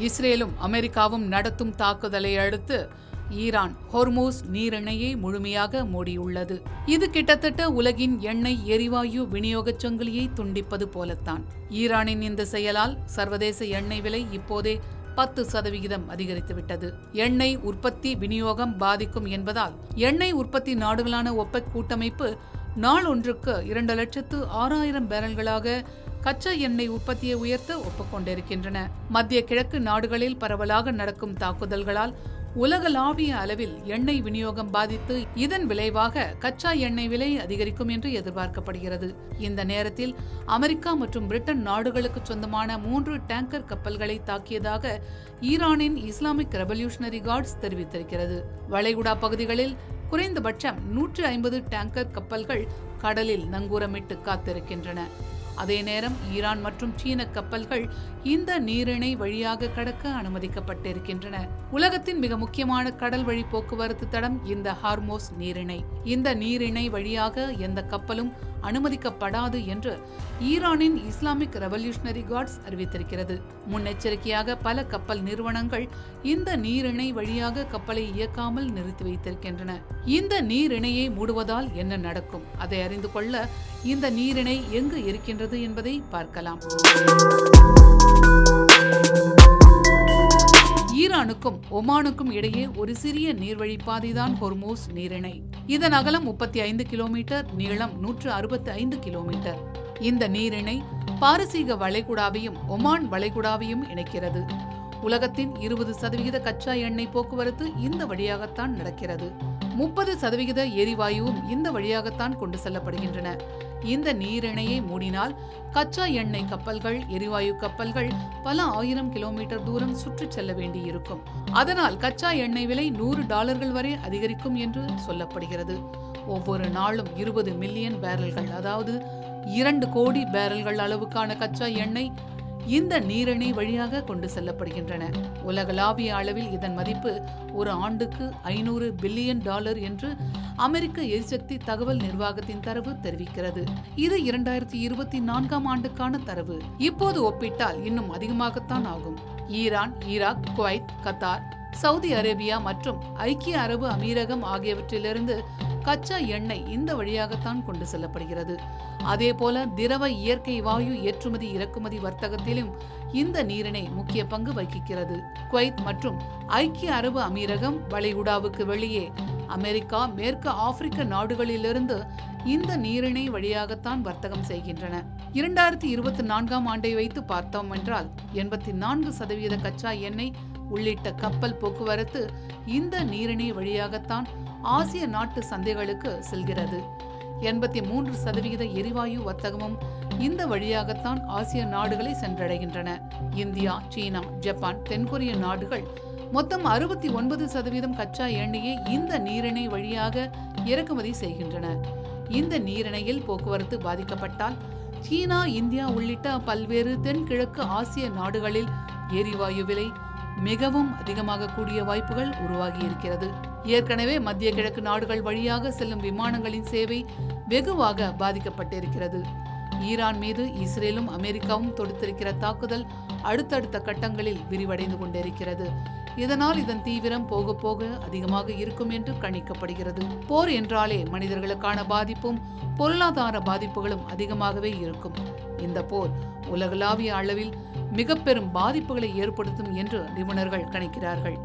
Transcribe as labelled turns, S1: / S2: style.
S1: இஸ்ரேலும் அமெரிக்காவும் நடத்தும் தாக்குதலை அடுத்து ஈரான் ஹொர்மூஸ் நீரிணையை முழுமையாக மூடியுள்ளது. இது கிட்டத்தட்ட உலகின் எண்ணெய் எரிவாயு விநியோகச் சங்கிலியை துண்டிப்பது போலத்தான். ஈரானின் இந்த செயலால் சர்வதேச எண்ணெய் விலை இப்போதே 10% அதிகரித்துவிட்டது. எண்ணெய் உற்பத்தி விநியோகம் பாதிக்கும் என்பதால் எண்ணெய் உற்பத்தி நாடுகளான ஒபெக் கூட்டமைப்பு நாள் ஒன்றுக்கு 2,06,000 பேரல்களாக கச்சா எண்ணெய் உற்பத்தியை உயர்த்த ஒப்புக்கொண்டிருக்கின்றன. மத்திய கிழக்கு நாடுகளில் பரவலாக நடக்கும் தாக்குதல்களால் உலகளாவிய அளவில் எண்ணெய் விநியோகம் பாதித்து இதன் விளைவாக கச்சா எண்ணெய் விலை அதிகரிக்கும் என்று எதிர்பார்க்கப்படுகிறது. இந்த நேரத்தில் அமெரிக்கா மற்றும் பிரிட்டன் நாடுகளுக்கு சொந்தமான 3 டேங்கர் கப்பல்களை தாக்கியதாக ஈரானின் இஸ்லாமிக் ரெவல்யூஷனரி கார்ட்ஸ் தெரிவித்திருக்கிறது. வளைகுடா பகுதிகளில் குறைந்தபட்சம் 150 டேங்கர் கப்பல்கள் கடலில் நங்கூரமிட்டு காத்திருக்கின்றன. அதே நேரம் ஈரான் மற்றும் சீன கப்பல்கள் இந்த நீரிணை வழியாக கடக்க அனுமதிக்கப்பட்டிருக்கின்றன. உலகத்தின் மிக முக்கியமான கடல் வழி போக்குவரத்து தடம் இந்த ஹார்மோஸ் நீரிணை. இந்த நீரிணை வழியாக எந்த கப்பலும் அனுமதிக்கப்படாது என்று ஈரானின் இஸ்லாமிக் ரெவல்யூஷனரி கார்ட்ஸ் அறிவித்திருக்கிறது. முன்னெச்சரிக்கையாக பல கப்பல் நிறுவனங்கள் இந்த நீரிணை வழியாக கப்பலை இயக்காமல் நிறுத்தி வைத்திருக்கின்றன. இந்த நீரிணையை மூடுவதால் என்ன நடக்கும்? அதை அறிந்து கொள்ள இந்த நீரிணை எங்கு இருக்கின்றது என்பதை பார்க்கலாம். ஈரானுக்கும் ஒமானுக்கும் இடையே ஒரு சிறிய நீர்வழி பாதைதான் ஹொர்மூஸ் நீரிணை. இதன் அகலம் 35 கிலோமீட்டர், நீளம் 165 கிலோமீட்டர். இந்த நீரிணை பாரசீக வளைகுடாவையும் ஒமான் வளைகுடாவையும் இணைக்கிறது. உலகத்தின் 20% கச்சா எண்ணெய் போக்குவரத்து இந்த வழியாகத்தான் நடக்கிறது. 30% எரிவாயுவும் இந்த வழியாகத்தான் கொண்டு செல்லப்படுகின்றன. இந்த நீரிணையை மூடினால் கச்சா எண்ணெய் கப்பல்கள், எரிவாயு கப்பல்கள் பல 1000 கிலோமீட்டர் தூரம் சுற்றி செல்ல வேண்டியிருக்கும். அதனால் கச்சா எண்ணெய் விலை $100 வரை அதிகரிக்கும் என்று சொல்லப்படுகிறது. ஒவ்வொரு நாளும் 20 மில்லியன் பேரல்கள், அதாவது 2 கோடி பேரல்கள் அளவுக்கான கச்சா எண்ணெய் இந்த நீரிணை வழியாக கொண்டு செல்லப்படுகின்றன. உலகளாவிய அளவில் இதன் மதிப்பு ஒரு ஆண்டுக்கு $500 பில்லியன் என்று அமெரிக்க எரிசக்தி தகவல் நிர்வாகத்தின் தரவு தெரிவிக்கிறது. இது 2024ஆம் ஆண்டுக்கான தரவு. இப்போது ஒப்பிட்டால் இன்னும் அதிகமாகத்தான் ஆகும். Iran, Iraq, Kuwait, Qatar, Saudi Arabia மற்றும் ஐக்கிய அரபு அமீரகம் ஆகியவற்றிலிருந்து கச்சா எண்ணெய் இந்த வழியாகத்தான் கொண்டு செல்லப்படுகிறது. அதேபோல திரவ இயற்கை வாயு ஏற்றுமதி இறக்குமதி வர்த்தகத்திலும் இந்த நீரிணை முக்கிய பங்கு வகிக்கிறது. குவைத் மற்றும் ஐக்கிய அரபு அமீரகம் வளைகுடாவுக்கு வெளியே அமெரிக்கா, மேற்கு ஆப்பிரிக்க நாடுகளிலிருந்து இந்த நீரிணை வழியாகத்தான் வர்த்தகம் செய்கின்றன. 2024ஆம் ஆண்டை வைத்து பார்த்தோம் என்றால் 84% கச்சா எண்ணெய் உள்ளிட்ட கப்பல் போக்குவரத்து இந்த நீரிணை வழியாகத்தான் ஆசிய நாட்டு சந்தைகளுக்கு செல்கிறது. 83% எரிவாயு வர்த்தகமும் இந்த வழியாகத்தான் ஆசிய நாடுகளை சென்றடைகின்றன. இந்தியா, சீனா, ஜப்பான், தென்கொரிய நாடுகள் மொத்தம் 69% கச்சா எண்ணெயை இந்த நீரிணை வழியாக இறக்குமதி செய்கின்றன. இந்த நீரிணையில் போக்குவரத்து பாதிக்கப்பட்டால் சீனா, இந்தியா உள்ளிட்ட பல்வேறு தென்கிழக்கு ஆசிய நாடுகளில் எரிவாயு விலை மிகவும் அதிகமாக கூடிய வாய்ப்புகள் உருவாகி இருக்கிறது. ஏற்கனவே மத்திய கிழக்கு நாடுகள் வழியாக செல்லும் விமானங்களின் சேவை வெகுவாக பாதிக்கப்பட்டிருக்கிறது. ஈரான் மீது இஸ்ரேலும் அமெரிக்காவும் தொடுத்திருக்கிற தாக்குதல் அடுத்தடுத்த கட்டங்களில் விரிவடைந்து கொண்டிருக்கிறது. இதனால் இதன் தீவிரம் போக போக அதிகமாக இருக்கும் என்று கணிக்கப்படுகிறது. போர் என்றாலே மனிதர்களுக்கான பாதிப்பும் பொருளாதார பாதிப்புகளும் அதிகமாகவே இருக்கும். இந்த போர் உலகளாவிய அளவில் மிக பெரும் பாதிப்புகளை ஏற்படுத்தும் என்று நிபுணர்கள் கணிக்கிறார்கள்.